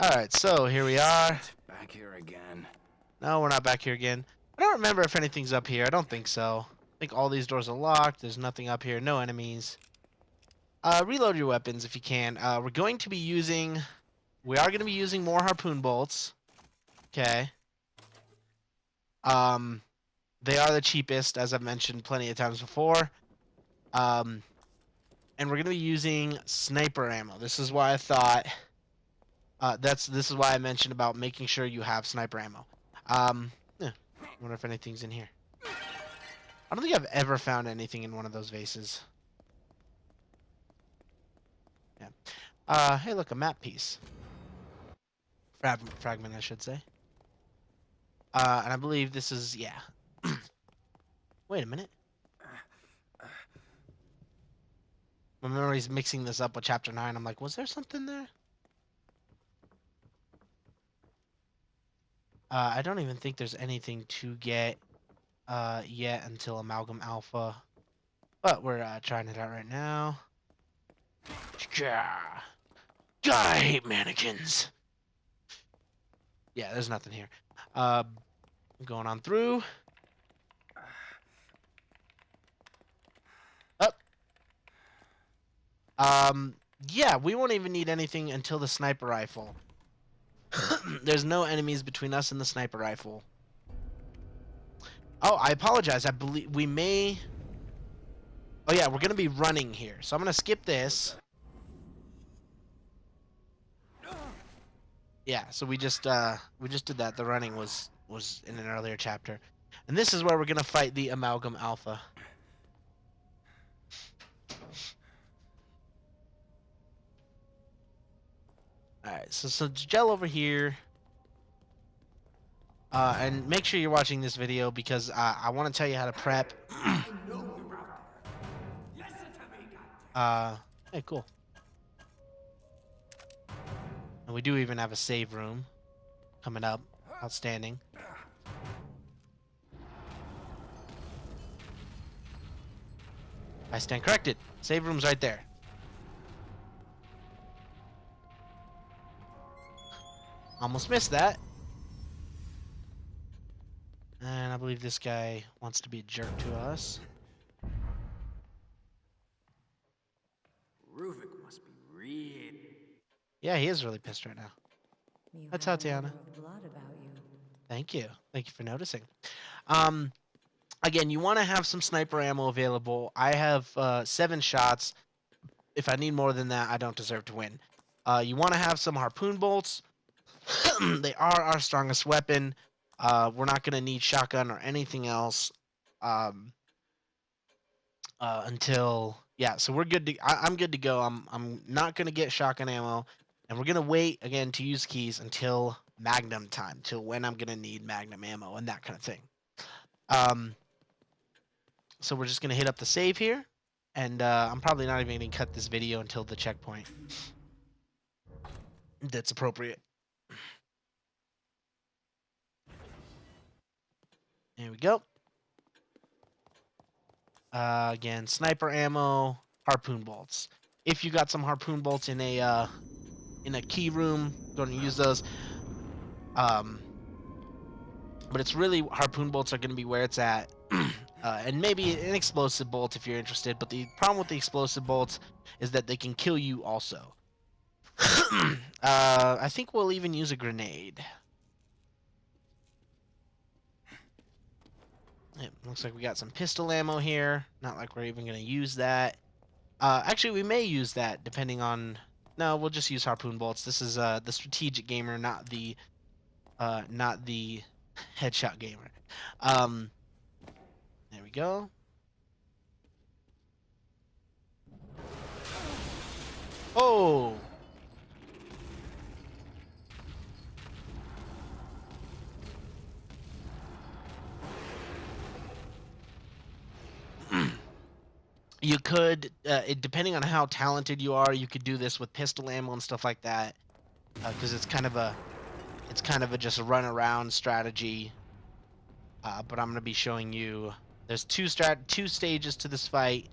Alright, so here we are. Shit, back here again. No, we're not back here again. I don't remember if anything's up here. I don't think so. I think all these doors are locked. There's nothing up here. No enemies. Reload your weapons if you can. We are going to be using more harpoon bolts. Okay. They are the cheapest, as I've mentioned plenty of times before. And we're going to be using sniper ammo. This is why I thought... this is why I mentioned about making sure you have sniper ammo. Yeah, I wonder if anything's in here. I don't think I've ever found anything in one of those vases. Yeah. Hey, look, a map piece. Fragment, I should say. And I believe this is, yeah. Wait a minute. My memory's mixing this up with Chapter 9. I'm like, was there something there? I don't even think there's anything to get yet until Amalgam Alpha. But we're trying it out right now. Yeah. I hate mannequins. Yeah, there's nothing here. Going on through. Up. Yeah, we won't even need anything until the sniper rifle. There's no enemies between us and the sniper rifle. Oh, I apologize. I believe we may... Oh yeah, we're gonna be running here. So I'm gonna skip this. Yeah, so we just did that. The running was in an earlier chapter. And this is where we're gonna fight the Amalgam Alpha. Alright, so gel over here. And make sure you're watching this video because I want to tell you how to prep. Hey, cool. And we do even have a save room coming up. Outstanding. I stand corrected. Save room's right there. Almost missed that. And I believe this guy wants to be a jerk to us. Ruvik must be really... Yeah, he is really pissed right now. Hi, Tatiana. Thank you. Thank you for noticing. Again, you want to have some sniper ammo available. I have 7 shots. If I need more than that, I don't deserve to win. You want to have some harpoon bolts. They are our strongest weapon. We're not going to need shotgun or anything else until... Yeah, so we're good to... I'm good to go. I'm not going to get shotgun ammo. And we're going to wait, again, to use keys until Magnum time, till when I'm going to need Magnum ammo and that kind of thing. So we're just going to hit up the save here. And I'm probably not even going to cut this video until the checkpoint. That's appropriate. There we go. Again, sniper ammo, harpoon bolts. If you got some harpoon bolts in a key room, going to use those. But it's really harpoon bolts are going to be where it's at. And maybe an explosive bolt if you're interested. But the problem with the explosive bolts is that they can kill you also. I think we'll even use a grenade. It looks like we got some pistol ammo here. Not like we're even going to use that. Actually, we may use that depending on... No, we'll just use harpoon bolts. This is the strategic gamer, not the headshot gamer. There we go. Oh! You could, depending on how talented you are, you could do this with pistol ammo and stuff like that, because it's kind of a just a run around strategy. But I'm gonna be showing you. There's two stages to this fight,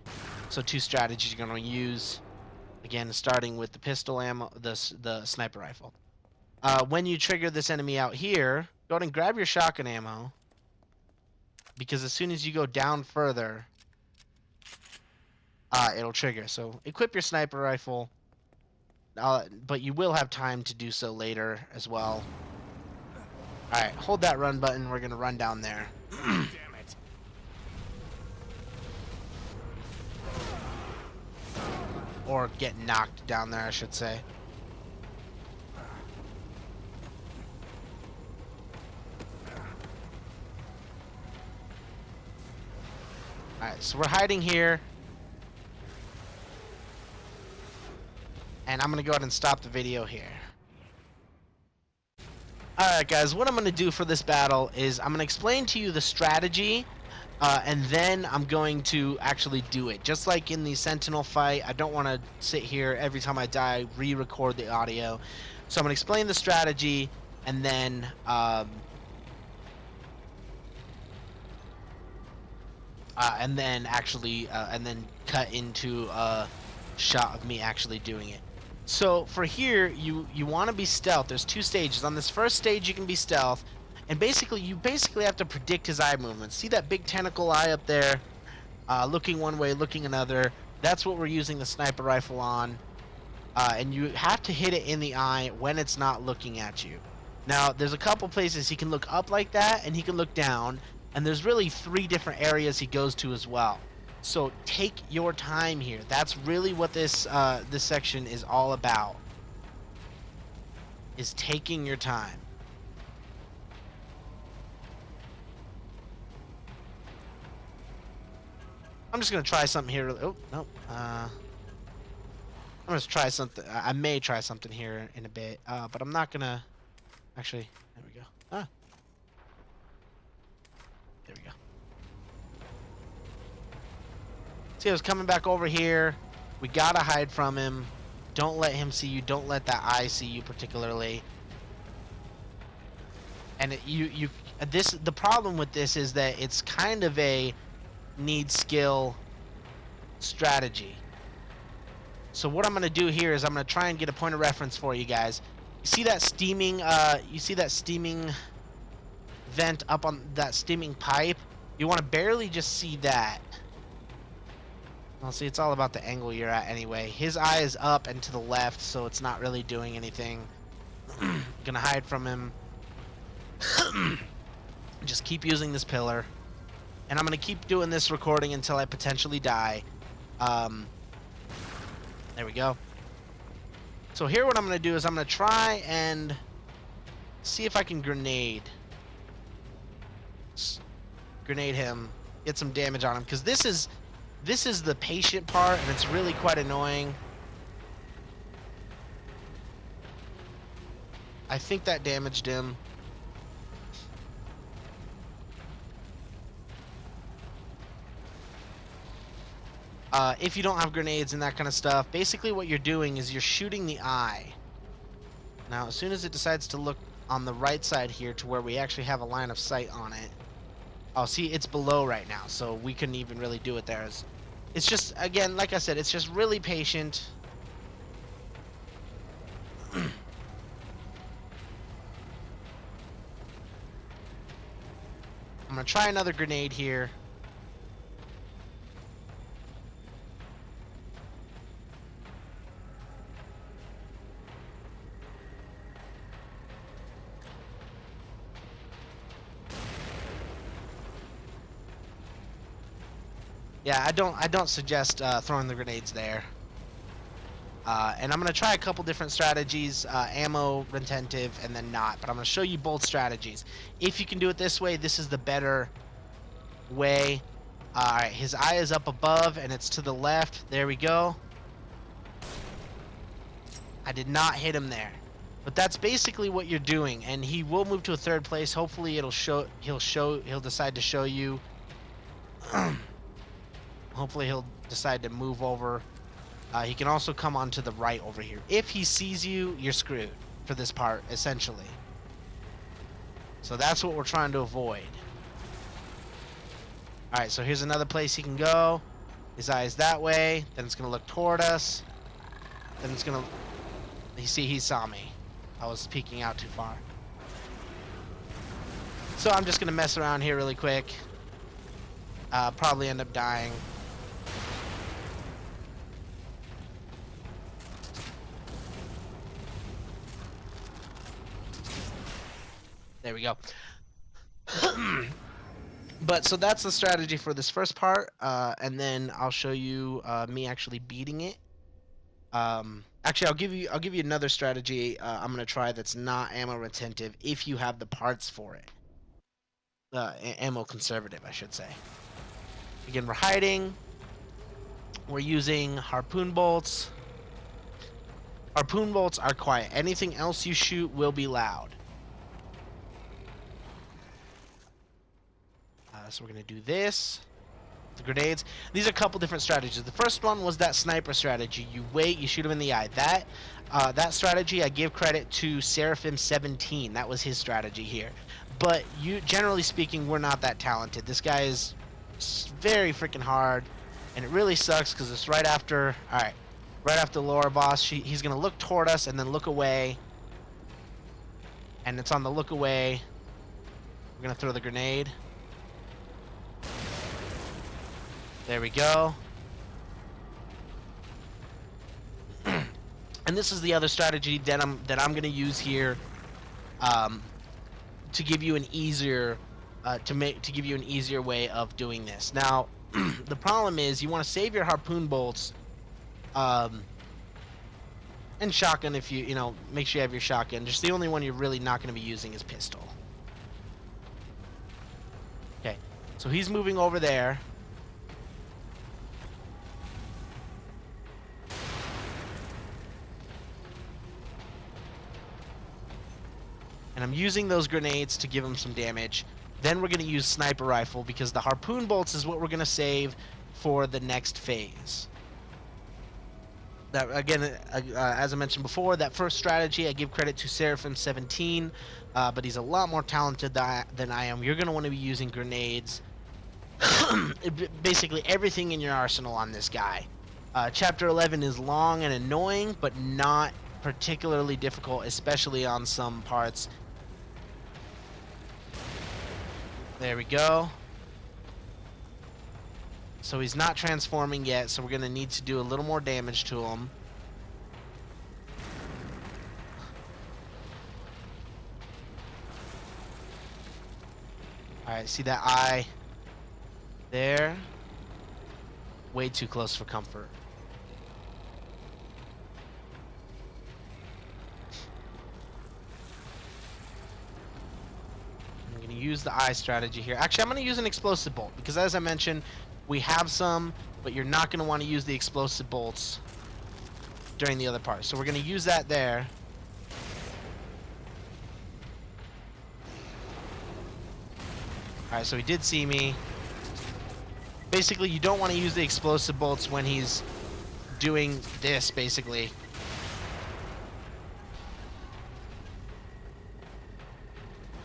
so 2 strategies you're gonna use. Again, starting with the pistol ammo, the sniper rifle. when you trigger this enemy out here, go ahead and grab your shotgun ammo, because as soon as you go down further, it'll trigger. So equip your sniper rifle, but you will have time to do so later as well. All right, hold that run button. We're gonna run down there. Damn it. Or get knocked down there, I should say. Alright, so we're hiding here. And I'm going to go ahead and stop the video here. Alright guys, what I'm going to do for this battle is I'm going to explain to you the strategy, and then I'm going to actually do it. Just like in the Sentinel fight, I don't want to sit here every time I die, re-record the audio. So I'm going to explain the strategy, and then cut into a shot of me actually doing it. So for here, you want to be stealth. There's two stages. On this first stage, you can be stealth, and you basically have to predict his eye movements. See that big tentacle eye up there, looking one way, looking another? That's what we're using the sniper rifle on, and you have to hit it in the eye when it's not looking at you. Now, there's a couple places he can look up like that, and he can look down, and there's really 3 different areas he goes to as well. So take your time here. That's really what this section is all about. Is taking your time. I'm just gonna try something here. Oh no. I'm gonna try something. I may try something here in a bit, but I'm not gonna. Actually, there we go. Ah. There we go. See, I was coming back over here. We gotta hide from him. Don't let him see you. Don't let that eye see you particularly. And the problem with this is that it's kind of a need skill strategy. So what I'm gonna do here is I'm gonna try and get a point of reference for you guys. You see that steaming? You see that steaming vent up on that steaming pipe? You want to barely just see that. Well, see, it's all about the angle you're at anyway. His eye is up and to the left, so it's not really doing anything. Gonna hide from him. Just keep using this pillar. And I'm gonna keep doing this recording until I potentially die. There we go. So here what I'm gonna do is I'm gonna try and see if I can grenade him, get some damage on him, because this is the patient part, and it's really quite annoying. I think that damaged him. If you don't have grenades and that kind of stuff, basically what you're doing is you're shooting the eye. Now, as soon as it decides to look on the right side here to where we actually have a line of sight on it. Oh, see, it's below right now, so we couldn't even really do it there. It's just, again, like I said, it's just really patient. I'm gonna try another grenade here. Yeah, I don't suggest throwing the grenades there. And I'm gonna try a couple different strategies, ammo, retentive, and then not. But I'm gonna show you both strategies. If you can do it this way, this is the better way. Alright, his eye is up above and it's to the left. There we go. I did not hit him there. But that's basically what you're doing, and he will move to a third place. Hopefully he'll decide to show you. Hopefully he'll decide to move over. He can also come onto the right over here. If he sees you, you're screwed for this part, essentially. So that's what we're trying to avoid. Alright, so here's another place he can go. His eye is that way. Then it's going to look toward us. Then it's going to... You see, he saw me. I was peeking out too far. So I'm just gonna mess around here really quick. Probably end up dying. There we go. But so that's the strategy for this first part, and then I'll show you me actually beating it. Actually, I'll give you another strategy. I'm gonna try that's not ammo retentive if you have the parts for it. Ammo conservative, I should say. Again, we're hiding. We're using harpoon bolts. Harpoon bolts are quiet. Anything else you shoot will be loud. So we're gonna do this. The grenades. These are a couple different strategies. The first one was that sniper strategy. You wait, you shoot him in the eye. That strategy, I give credit to Seraphim 17. That was his strategy here. But generally speaking, we're not that talented. This guy is very freaking hard, and it really sucks because it's right after. All right, right after the lower boss. He's gonna look toward us and then look away, and it's on the look away. We're gonna throw the grenade. There we go. And this is the other strategy that I'm going to use here, to give you an easier way of doing this. Now, the problem is you want to save your harpoon bolts, and shotgun if you make sure you have your shotgun. Just the only one you're really not going to be using is pistol. Okay, so he's moving over there. And I'm using those grenades to give him some damage. Then we're going to use sniper rifle because the harpoon bolts is what we're going to save for the next phase. That again, as I mentioned before, that first strategy I give credit to Seraphim 17, but he's a lot more talented than I am. You're going to want to be using grenades. Basically everything in your arsenal on this guy. Chapter 11 is long and annoying, but not particularly difficult, especially on some parts. There we go. So he's not transforming yet, so we're going to need to do a little more damage to him. Alright, see that eye there? Way too close for comfort. Use the eye strategy here. Actually, I'm going to use an explosive bolt because, as I mentioned, we have some, but you're not going to want to use the explosive bolts during the other part. So we're going to use that there. Alright, so he did see me. Basically, you don't want to use the explosive bolts when he's doing this, basically.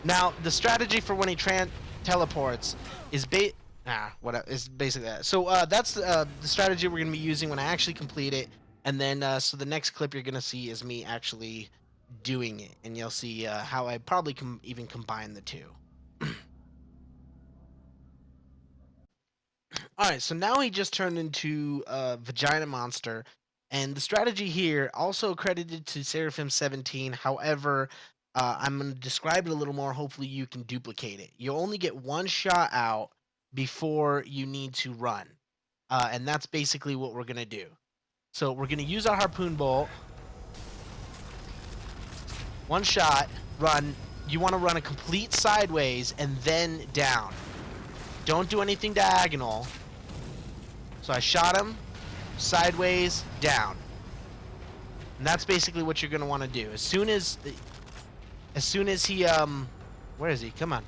Now, the strategy for when he teleports is basically that. So that's the strategy we're going to be using when I actually complete it. And then, so the next clip you're going to see is me actually doing it. And you'll see how I probably even combine the two. Alright, so now he just turned into a vagina monster. And the strategy here, also credited to Seraphim 17. However, I'm going to describe it a little more. Hopefully you can duplicate it. You only get one shot out before you need to run. And that's basically what we're going to do. So we're going to use our harpoon bolt. One shot, run. You want to run a complete sideways and then down. Don't do anything diagonal. So I shot him, sideways, down. And that's basically what you're going to want to do. As soon as he, where is he? Come on.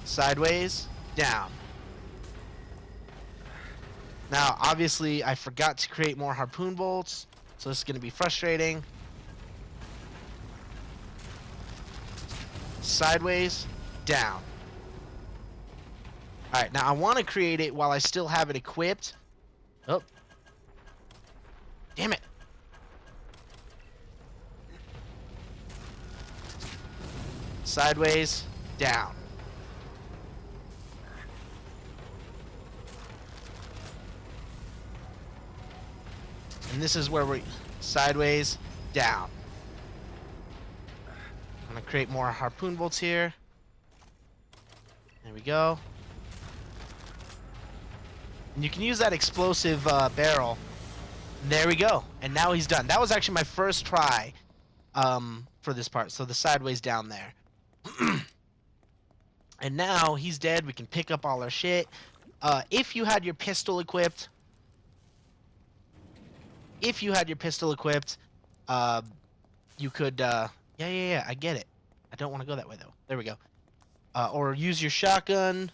Sideways, down. Now, obviously, I forgot to create more harpoon bolts, so this is going to be frustrating. Sideways, down. Alright, now I want to create it while I still have it equipped. Oh. Damn it. sideways, down. And this is where we sideways, down. I'm gonna create more harpoon bolts here. There we go. And you can use that explosive barrel. There we go. And now he's done. That was actually my first try for this part. So the sideways down there. And now he's dead. We can pick up all our shit. If you had your pistol equipped, you could, yeah, I get it. I don't want to go that way, though. There we go. Or use your shotgun.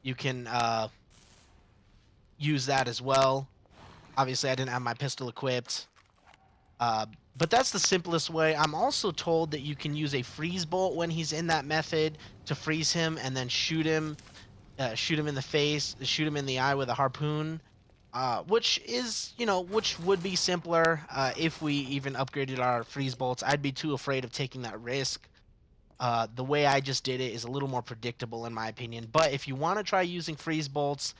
You can use that as well. Obviously, I didn't have my pistol equipped. But that's the simplest way. I'm also told that you can use a freeze bolt when he's in that method to freeze him and then shoot him in the face, shoot him in the eye with a harpoon. Which would be simpler if we even upgraded our freeze bolts. I'd be too afraid of taking that risk. The way I just did it is a little more predictable in my opinion. But if you want to try using freeze bolts,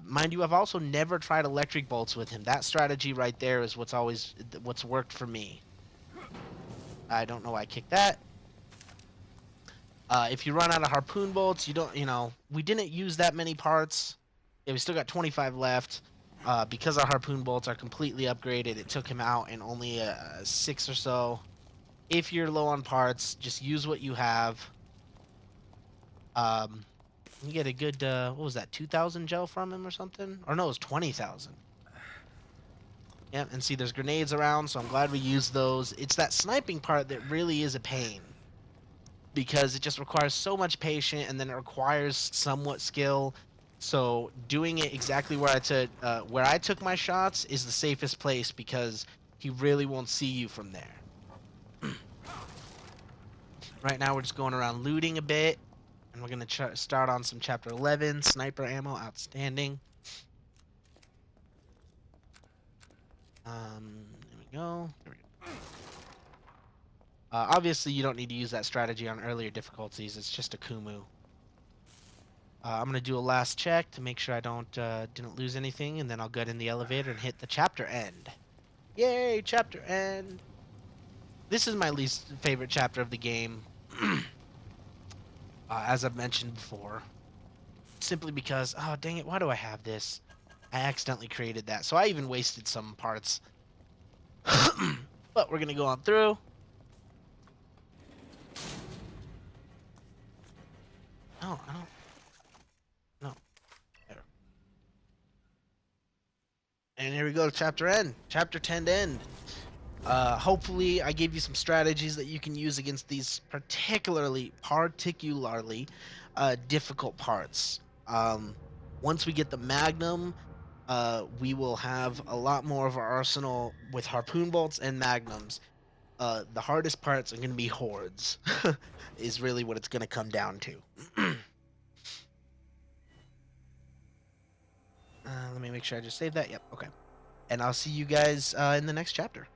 mind you, I've also never tried electric bolts with him. That strategy right there is what's worked for me. I don't know why I kicked that. If you run out of harpoon bolts, we didn't use that many parts. Yeah, we still got 25 left. Because our harpoon bolts are completely upgraded, it took him out in only 6 or so. If you're low on parts, just use what you have. You get a good, what was that, 2,000 gel from him or something? Or no, it was 20,000. Yeah, and see, there's grenades around, so I'm glad we used those. It's that sniping part that really is a pain, because it just requires so much patience, and then it requires somewhat skill. So doing it exactly where I took my shots is the safest place, because he really won't see you from there. Right now we're just going around looting a bit, and we're gonna start on some chapter 11 sniper ammo. Outstanding. There we go. There we go. Obviously, you don't need to use that strategy on earlier difficulties. It's just AKUMU. I'm gonna do a last check to make sure I didn't lose anything, and then I'll get in the elevator and hit the chapter end. Yay, chapter end! This is my least favorite chapter of the game, as I've mentioned before. Simply because, oh dang it, why do I have this? I accidentally created that, so I even wasted some parts. But we're gonna go on through. No, I don't. No. There. And here we go, chapter end. Chapter 10 end. Hopefully I gave you some strategies that you can use against these particularly difficult parts. Once we get the Magnum, we will have a lot more of our arsenal with harpoon bolts and magnums. The hardest parts are going to be hordes, is really what it's going to come down to. Let me make sure I just saved that. Yep, okay. And I'll see you guys in the next chapter.